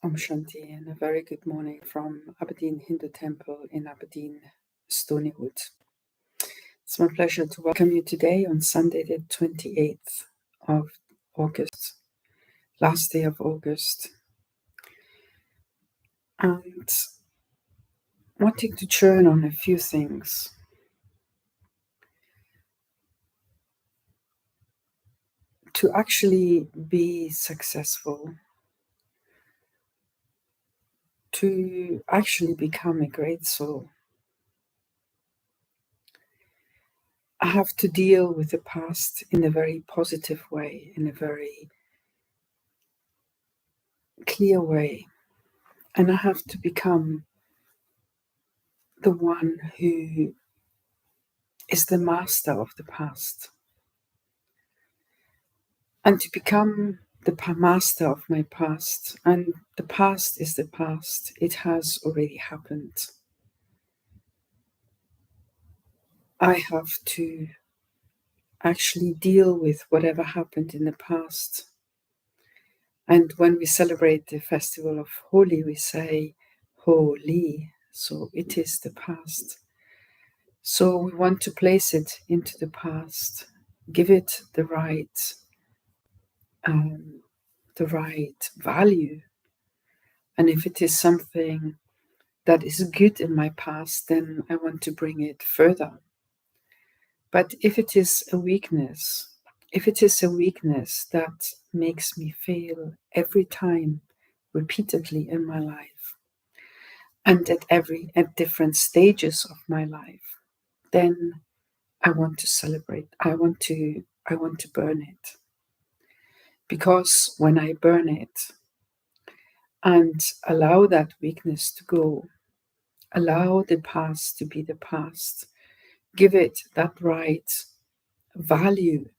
Om Shanti, and a very good morning from Aberdeen Hindu Temple in Aberdeen, Stonywood. It's my pleasure to welcome you today on Sunday, the 28th of August, last day of August, and wanting to churn on a few things. To actually be successful, to actually become a great soul, I have to deal with the past in a very positive way, in a very clear way, and I have to become the one who is the master of the past. And to become the master of my past, and the past is the past, it has already happened. I have to actually deal with whatever happened in the past. And when we celebrate the festival of Holi, we say Holi, so it is the past. So we want to place it into the past, give it the right value. And if it is something that is good in my past, then I want to bring it further. But if it is a weakness that makes me fail every time, repeatedly in my life, and at different stages of my life, then I want to celebrate. I want to burn it. Because when I burn it and allow that weakness to go, allow the past to be the past, give it that right value,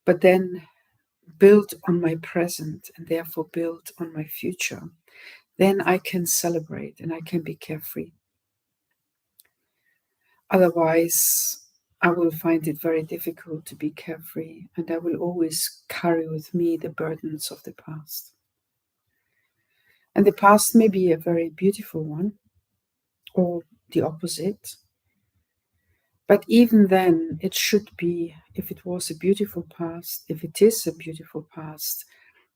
but then build on my present and therefore build on my future, then I can celebrate and I can be carefree. Otherwise, I will find it very difficult to be carefree, and I will always carry with me the burdens of the past. And the past may be a very beautiful one, or the opposite. But even then, it should be, if it was a beautiful past, if it is a beautiful past,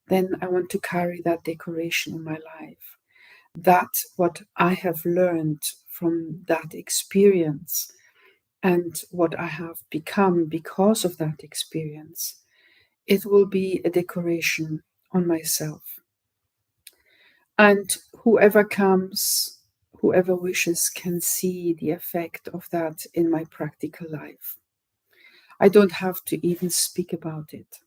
then I want to carry that decoration in my life. That what I have learned from that experience and what I have become because of that experience, it will be a decoration on myself. And whoever comes, whoever wishes, can see the effect of that in my practical life. I don't have to even speak about it,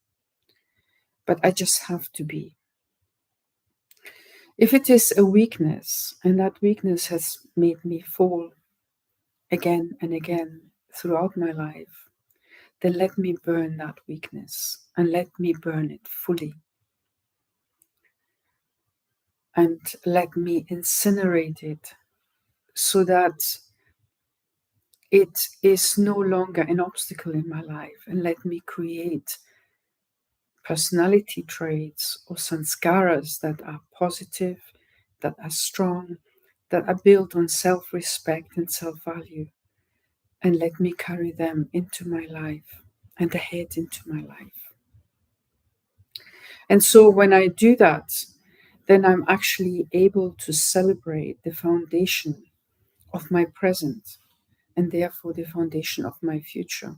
but I just have to be. If it is a weakness, and that weakness has made me fall again and again throughout my life, then let me burn that weakness and let me burn it fully. And let me incinerate it so that it is no longer an obstacle in my life, and let me create personality traits or sanskaras that are positive, that are strong, that are built on self-respect and self-value, and let me carry them into my life and ahead into my life. And so when I do that, then I'm actually able to celebrate the foundation of my present and therefore the foundation of my future.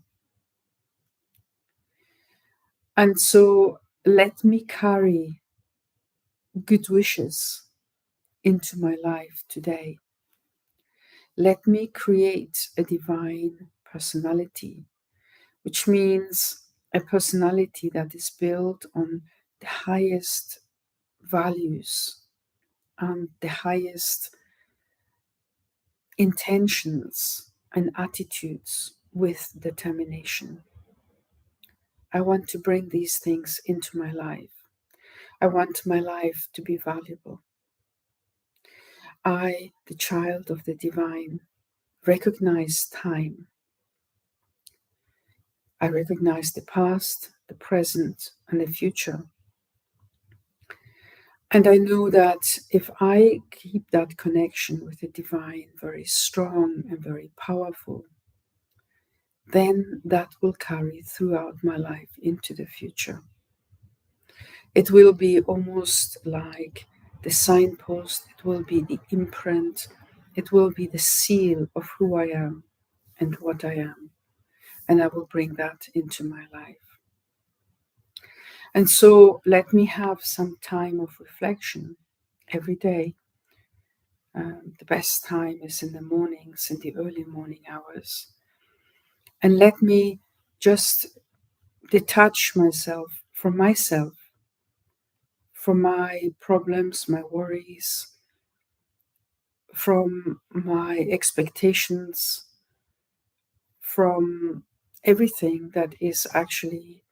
And so let me carry good wishes into my life today. Let me create a divine personality, which means a personality that is built on the highest values and the highest intentions and attitudes with determination. I want to bring these things into my life. I want my life to be valuable. I, the child of the divine, recognize time. I recognize the past, the present, and the future. And I know that if I keep that connection with the divine very strong and very powerful, then that will carry throughout my life into the future. It will be almost like the signpost, it will be the imprint, it will be the seal of who I am and what I am. And I will bring that into my life. And so let me have some time of reflection every day. The best time is in the mornings, in the early morning hours. And let me just detach myself, from my problems, my worries, from my expectations, from everything that is actually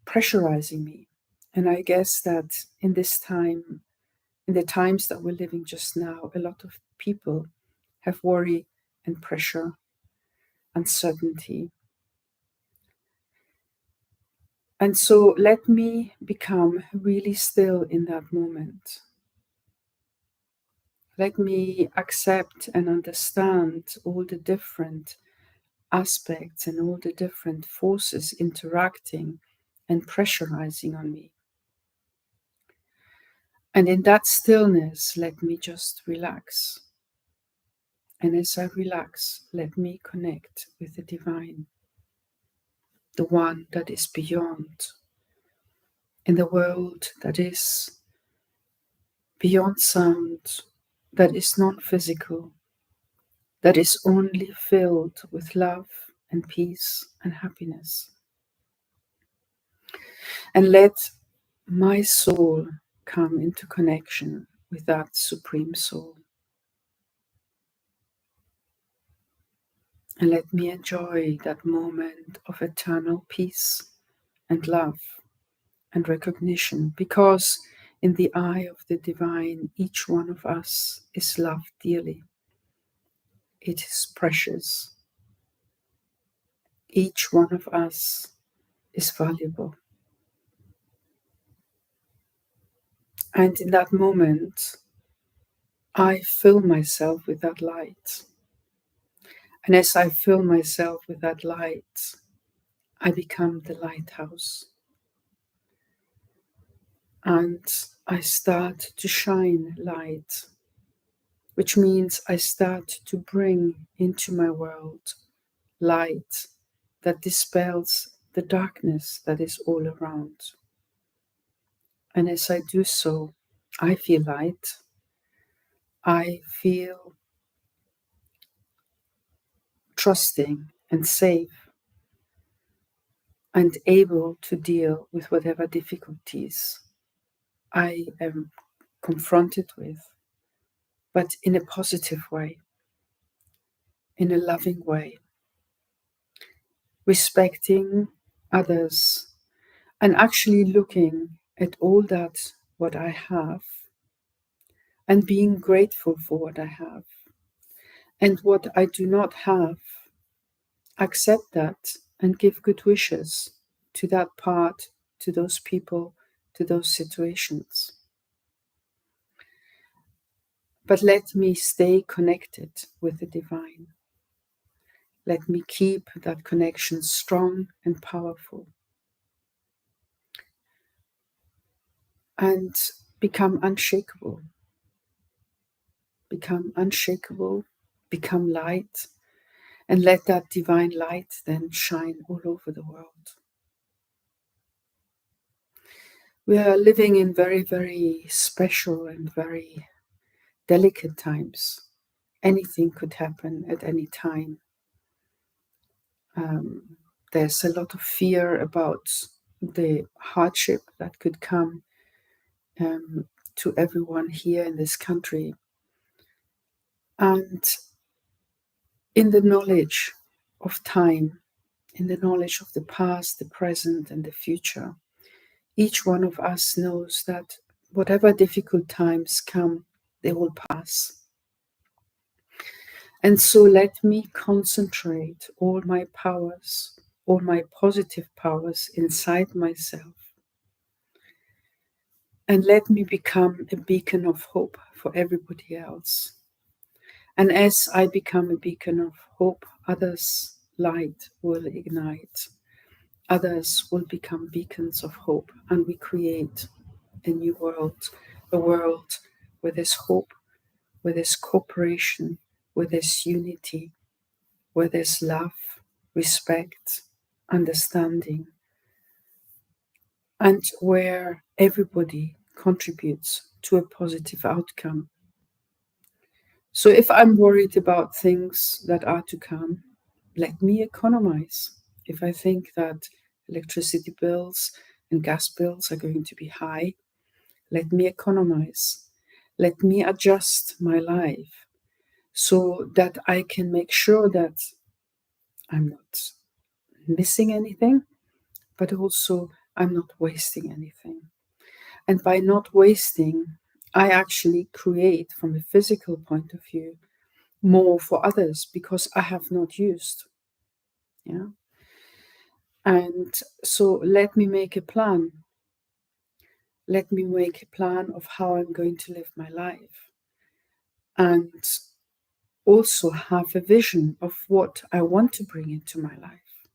pressurizing me. And I guess that in this time, in the times that we're living just now, a lot of people have worry and pressure, uncertainty. And so let me become really still in that moment. Let me accept and understand all the different aspects and all the different forces interacting and pressurizing on me. And in that stillness, let me just relax. And as I relax, let me connect with the divine, the one that is beyond, in the world that is beyond sound, that is non-physical, that is only filled with love and peace and happiness. And let my soul come into connection with that Supreme Soul. And let me enjoy that moment of eternal peace and love and recognition, because in the eye of the divine, each one of us is loved dearly. It is precious. Each one of us is valuable. And in that moment, I fill myself with that light. And as I fill myself with that light, I become the lighthouse. And I start to shine light, which means I start to bring into my world light that dispels the darkness that is all around. And as I do so, I feel light. I feel trusting and safe and able to deal with whatever difficulties I am confronted with, but in a positive way, in a loving way, respecting others and actually looking at all that what I have and being grateful for what I have. And what I do not have, accept that and give good wishes to that part, to those people, to those situations. But let me stay connected with the divine. Let me keep that connection strong and powerful. And become unshakable. Become unshakable, become light, and let that divine light then shine all over the world. We are living in very, very special and very delicate times. Anything could happen at any time. There's a lot of fear about the hardship that could come to everyone here in this country. And in the knowledge of time, in the knowledge of the past, the present, and the future, each one of us knows that whatever difficult times come, they will pass. And so let me concentrate all my powers, all my positive powers inside myself, And let me become a beacon of hope for everybody else. And as I become a beacon of hope, others' light will ignite. Others will become beacons of hope, and we create a new world, a world where there's hope, where there's cooperation, where there's unity, where there's love, respect, understanding, and where everybody contributes to a positive outcome. So if I'm worried about things that are to come, let me economize. If I think that electricity bills and gas bills are going to be high, let me economize. Let me adjust my life so that I can make sure that I'm not missing anything, but also I'm not wasting anything. And by not wasting, I actually create, from a physical point of view, more for others because I have not used. Yeah. And so let me make a plan. Let me make a plan of how I'm going to live my life. And also have a vision of what I want to bring into my life.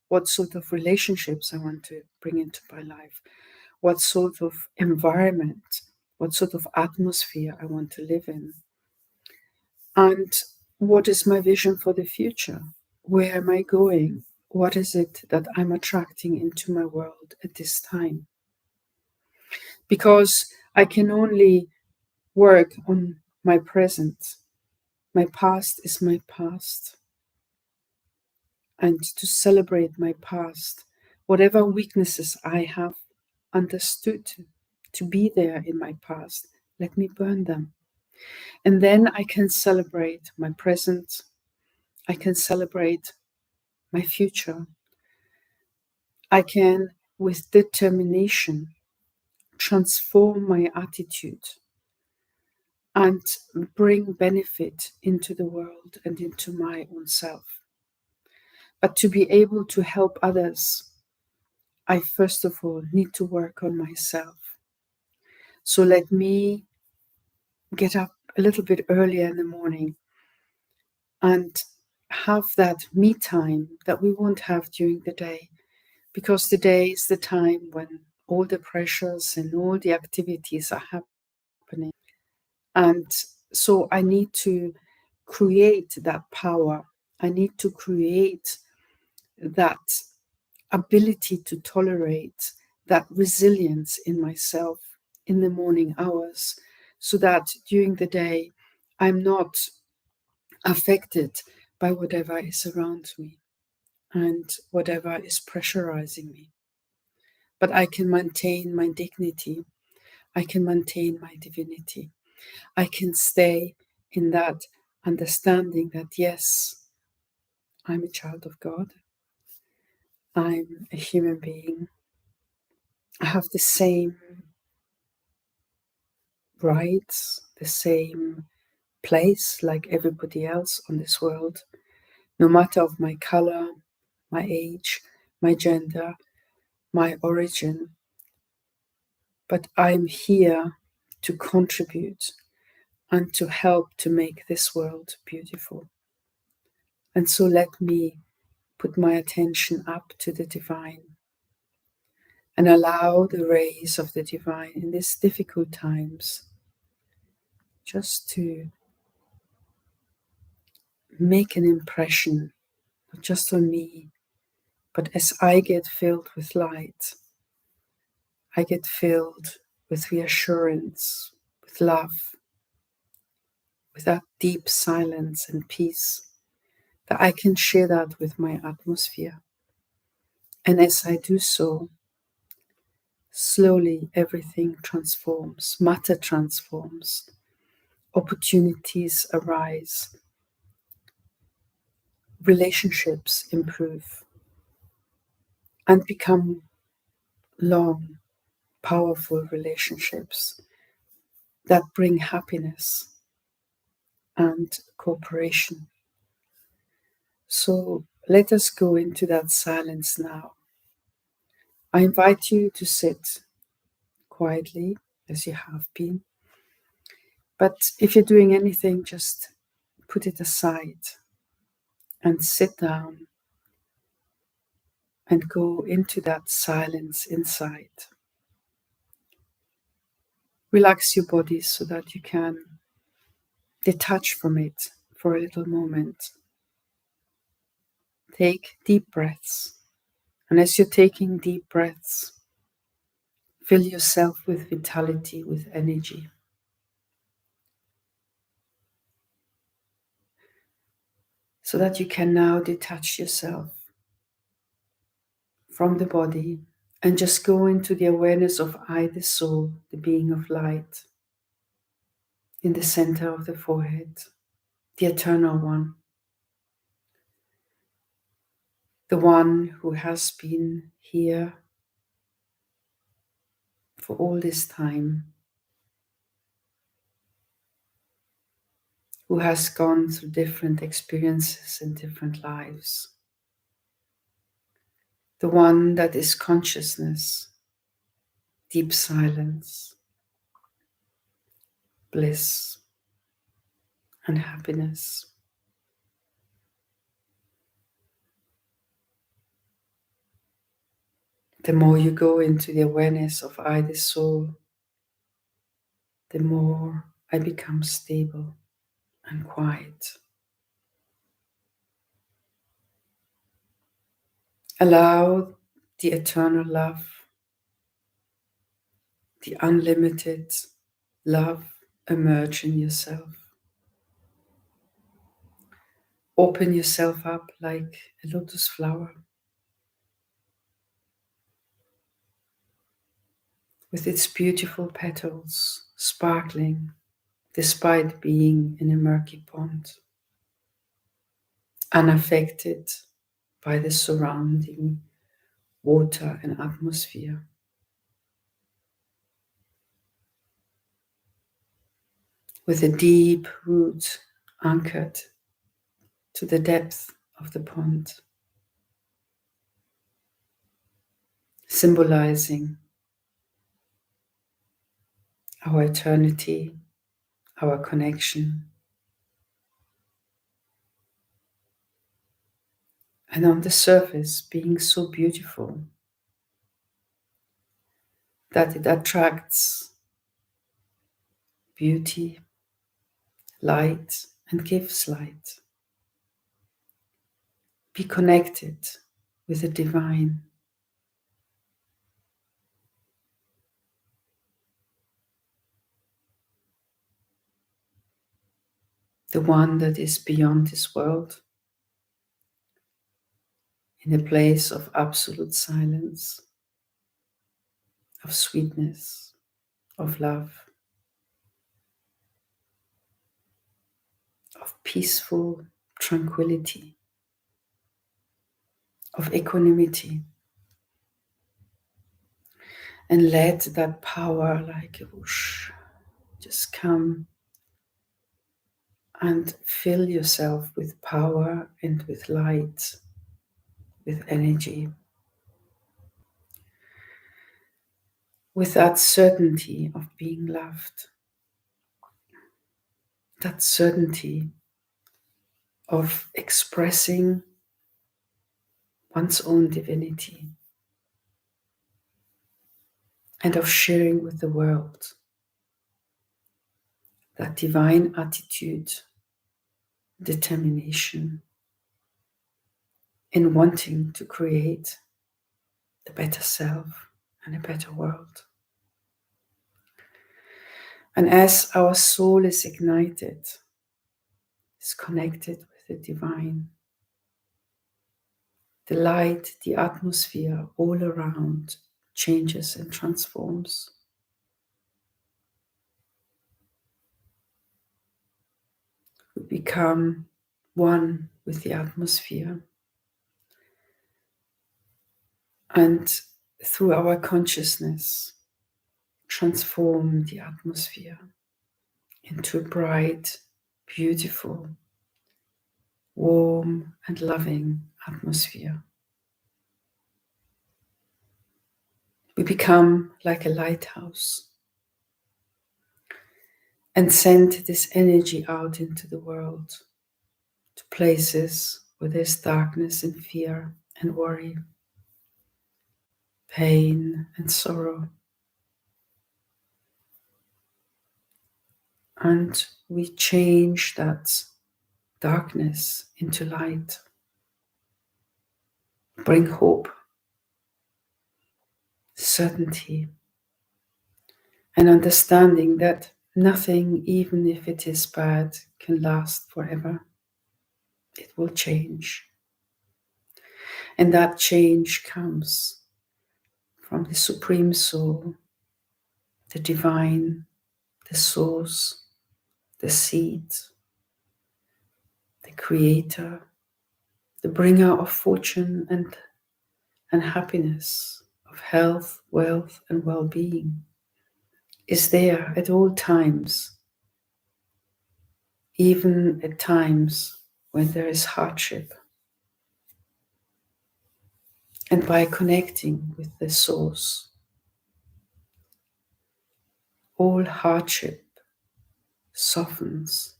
What sort of relationships I want to bring into my life. What sort of environment, what sort of atmosphere I want to live in. And what is my vision for the future? Where am I going? What is it that I'm attracting into my world at this time? Because I can only work on my present. My past is my past. And to celebrate my past, whatever weaknesses I have understood to be there in my past, let me burn them. And then I can celebrate my present. I can celebrate my future. I can, with determination, transform my attitude and bring benefit into the world and into my own self. But to be able to help others, I first of all need to work on myself. So let me get up a little bit earlier in the morning and have that me time that we won't have during the day, because the day is the time when all the pressures and all the activities are happening. And so I need to create that power. I need to create that ability to tolerate, that resilience in myself in the morning hours, so that during the day I'm not affected by whatever is around me and whatever is pressurizing me. But I can maintain my dignity. I can maintain my divinity. I can stay in that understanding that, yes, I'm a child of God. I'm a human being. I have the same rights, the same place like everybody else on this world, no matter of my color, my age, my gender, my origin. But I'm here to contribute and to help to make this world beautiful. And so let me put my attention up to the divine and allow the rays of the divine in these difficult times just to make an impression, not just on me, but as I get filled with light, I get filled with reassurance, with love, with that deep silence and peace, that I can share that with my atmosphere. And as I do so, slowly everything transforms, matter transforms, opportunities arise, relationships improve and become long, powerful relationships that bring happiness and cooperation. So let us go into that silence now. I invite you to sit quietly as you have been. But if you're doing anything, just put it aside and sit down and go into that silence inside. Relax your body so that you can detach from it for a little moment. Take deep breaths. And as you're taking deep breaths, fill yourself with vitality, with energy. So that you can now detach yourself from the body and just go into the awareness of I, the soul, the being of light, in the center of the forehead, the eternal one, the one who has been here for all this time, who has gone through different experiences and different lives, the one that is consciousness, deep silence, bliss, and happiness. The more you go into the awareness of I, the soul, the more I become stable and quiet. Allow the eternal love, the unlimited love emerge in yourself. Open yourself up like a lotus flower with its beautiful petals sparkling despite being in a murky pond, unaffected by the surrounding water and atmosphere. With a deep root anchored to the depth of the pond, symbolizing our eternity, our connection. And on the surface, being so beautiful that it attracts beauty, light, and gives light. Be connected with the divine. The one that is beyond this world, in a place of absolute silence, of sweetness, of love, of peaceful tranquility, of equanimity. And let that power, like a whoosh, just come and fill yourself with power and with light, with energy, with that certainty of being loved, that certainty of expressing one's own divinity and of sharing with the world that divine attitude, determination in wanting to create a better self and a better world. And as our soul is ignited, is connected with the divine, the light, the atmosphere all around changes and transforms. We become one with the atmosphere. And through our consciousness, transform the atmosphere into a bright, beautiful, warm, and loving atmosphere. We become like a lighthouse and send this energy out into the world, to places where there's darkness and fear and worry, pain and sorrow. And we change that darkness into light, bring hope, certainty, and understanding that nothing, even if it is bad, can last forever. It will change. And that change comes from the Supreme Soul, the Divine, the Source, the Seed, the Creator, the bringer of fortune and happiness, of health, wealth, and well-being, is there at all times, even at times when there is hardship. And by connecting with the Source, all hardship softens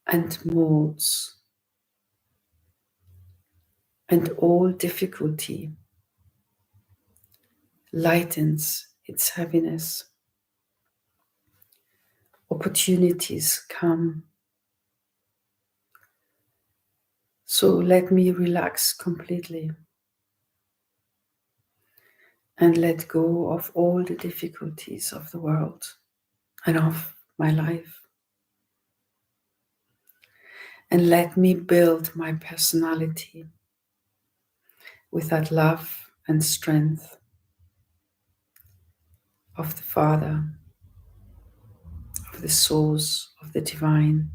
and molds, and all difficulty lightens its heaviness. Opportunities come. So let me relax completely and let go of all the difficulties of the world and of my life. And let me build my personality with that love and strength of the Father, of the Source, of the Divine,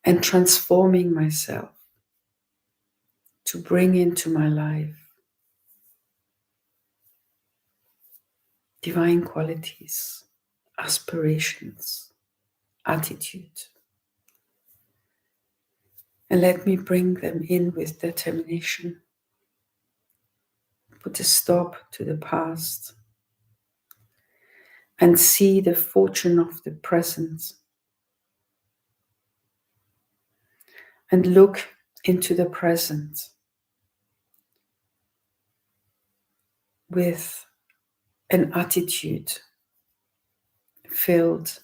and transforming myself to bring into my life divine qualities, aspirations, attitude. And let me bring them in with determination. Put a stop to the past and see the fortune of the present. And look into the present with an attitude filled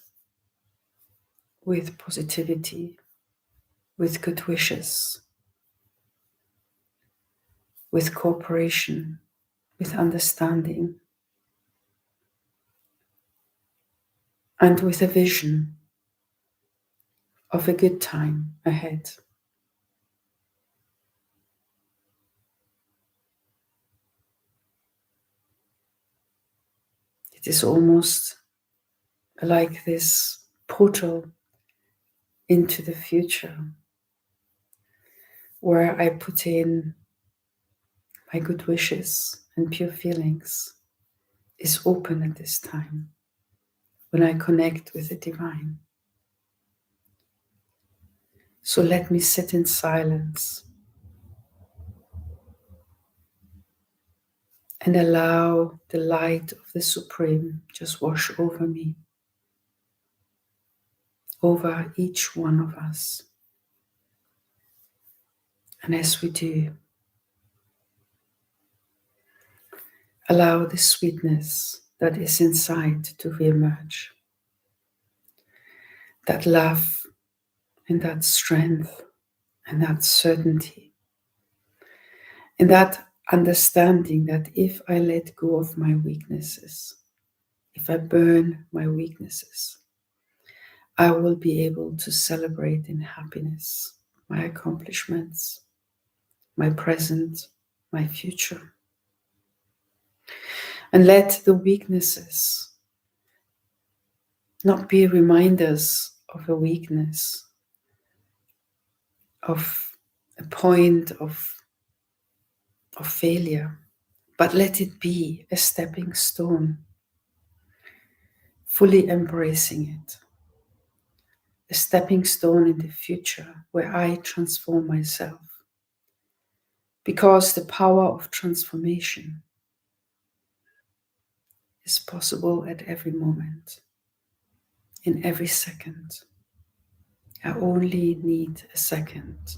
with positivity, with good wishes, with cooperation, with understanding, and with a vision of a good time ahead. It is almost like this portal into the future where I put in my good wishes and pure feelings is open at this time when I connect with the divine. So let me sit in silence and allow the light of the Supreme just wash over me, over each one of us. And as we do, allow the sweetness that is inside to reemerge. That love and that strength and that certainty. And that understanding that if I let go of my weaknesses, if I burn my weaknesses, I will be able to celebrate in happiness my accomplishments, my present, my future. And let the weaknesses not be reminders of a weakness, of a point of failure, but let it be a stepping stone, fully embracing it. A stepping stone in the future where I transform myself because the power of transformation is possible at every moment, in every second. I only need a second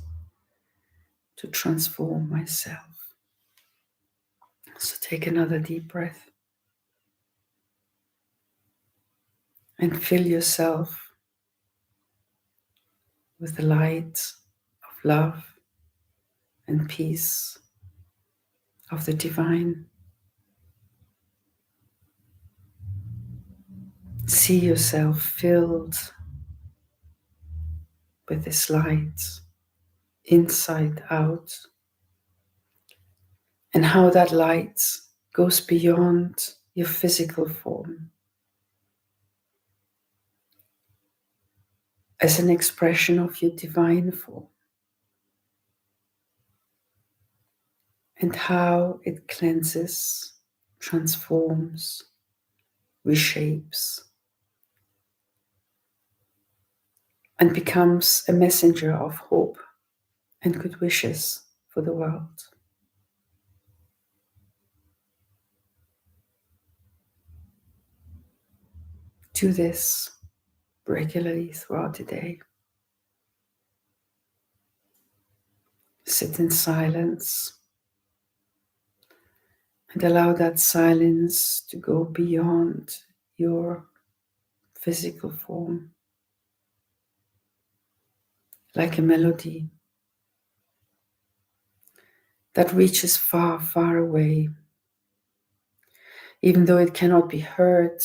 to transform myself. So take another deep breath and fill yourself with the light of love and peace of the divine. See yourself filled with this light inside out, and how that light goes beyond your physical form as an expression of your divine form, and how it cleanses, transforms, reshapes, and becomes a messenger of hope and good wishes for the world. Do this regularly throughout the day. Sit in silence and allow that silence to go beyond your physical form, like a melody that reaches far, far away, even though it cannot be heard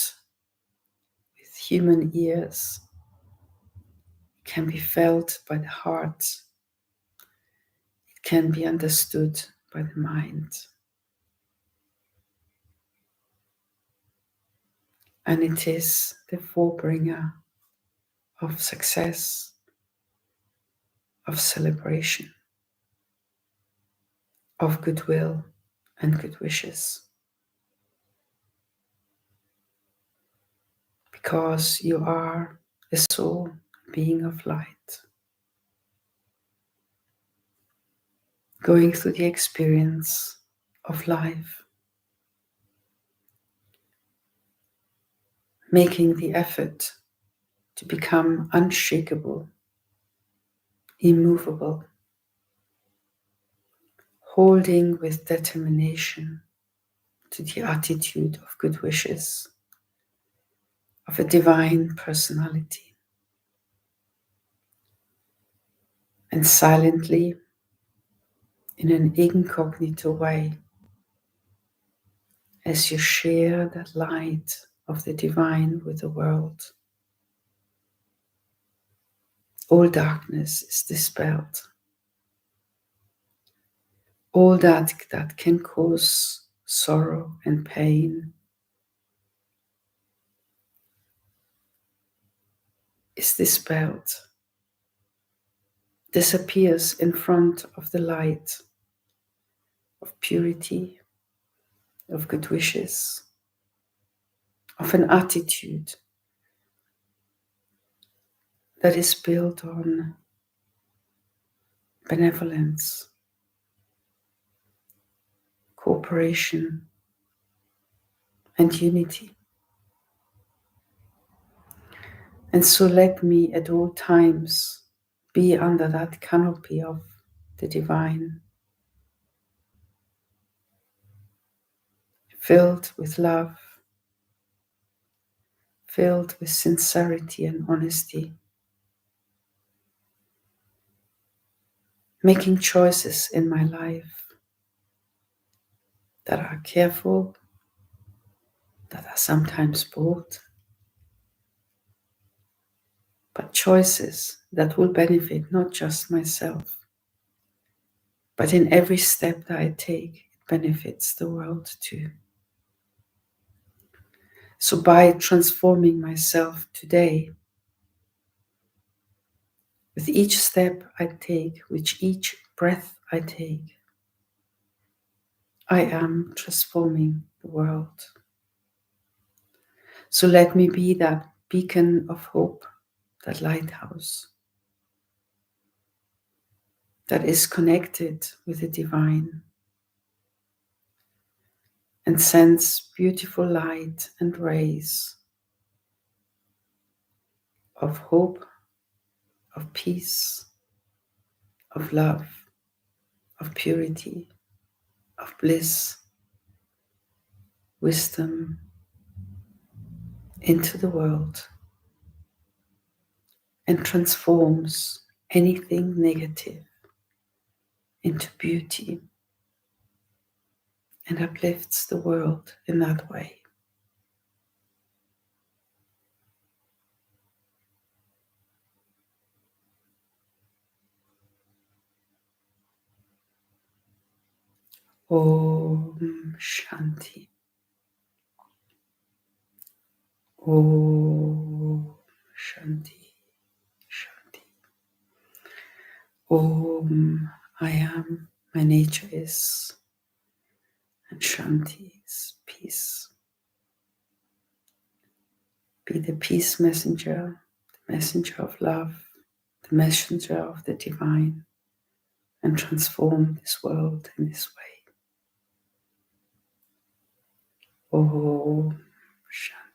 with human ears. It can be felt by the heart. It can be understood by the mind. And it is the forebringer of success, of celebration, of goodwill and good wishes. Because you are a soul being of light, going through the experience of life, making the effort to become unshakable, immovable, holding with determination to the attitude of good wishes, of a divine personality. And silently, in an incognito way, as you share that light of the divine with the world, all darkness is dispelled. All that can cause sorrow and pain is dispelled, disappears in front of the light of purity, of good wishes, of an attitude that is built on benevolence, cooperation, and unity. And so let me at all times be under that canopy of the divine, filled with love, filled with sincerity and honesty, making choices in my life that are careful, that are sometimes bold, but choices that will benefit not just myself, but in every step that I take, it benefits the world too. So by transforming myself today, with each step I take, with each breath I take, I am transforming the world. So let me be that beacon of hope, that lighthouse, that is connected with the divine and sends beautiful light and rays of hope, of peace, of love, of purity, of bliss, wisdom into the world and transforms anything negative into beauty and uplifts the world in that way. Om Shanti. Om Shanti. Shanti. Om I am, my nature is, and Shanti is peace. Be the peace messenger, the messenger of love, the messenger of the divine, and transform this world in this way. Om Shanti.